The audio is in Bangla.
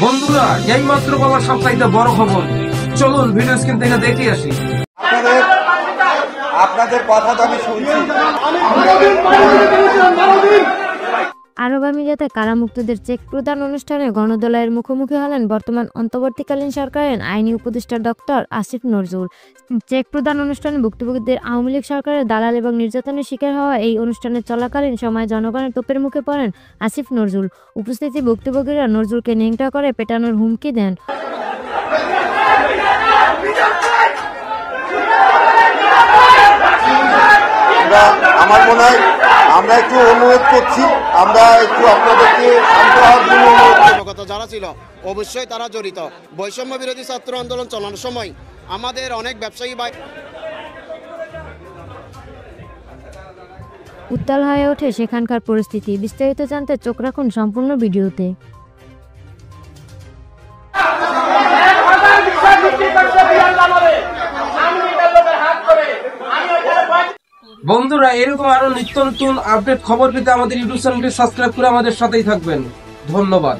বন্ধুরা, এই মাত্র পাওয়া সবচাইতে বড় খবর, চলুন ভিডিও স্ক্রিন থেকে দেখে আসি। আপনাদের কথা তো আমি শুনছি। আরব আমিরাতে কারামুক্তদের চেক প্রদান অনুষ্ঠানে গণদোলায়ের মুখোমুখি হলেন বর্তমান অন্তর্বর্তীকালীন সরকারের আইনি উপদেষ্টা ডক্টর আসিফ নজরুল। চেক প্রদান অনুষ্ঠানে ভুক্তভোগীদের আওয়ামী লীগ সরকারের দালাল এবং নির্যাতনের শিকার হওয়া এই অনুষ্ঠানে চলাকালীন সময় জনগণের তোপের মুখে পড়েন আসিফ নজরুল। উপস্থিতি ভুক্তভোগীরা নজরুলকে ন্যাংটা করে পেটানোর হুমকি দেন। আমার মনে হয় আমরা একটু অনুরোধ করছি, আমরা একটু আপনাদেরকে শান্ত হওয়ার জন্য অনুরোধ। যারা ছিল অবশ্যই তারা জড়িত। বৈষম্য বিরোধী ছাত্র আন্দোলন চালানোর সময় আমাদের অনেক ব্যবসায়ী ভাই উত্তাল হয়ে ওঠে সেখানকার পরিস্থিতি। বিস্তারিত জানতে চোখ রাখুন সম্পূর্ণ ভিডিওতে। বন্ধুরা, এরকম আরো নিত্য নতুন আপডেট খবর পেতে আমাদের ইউটিউব চ্যানেলটি সাবস্ক্রাইব করে আমাদের সাথেই থাকবেন। ধন্যবাদ।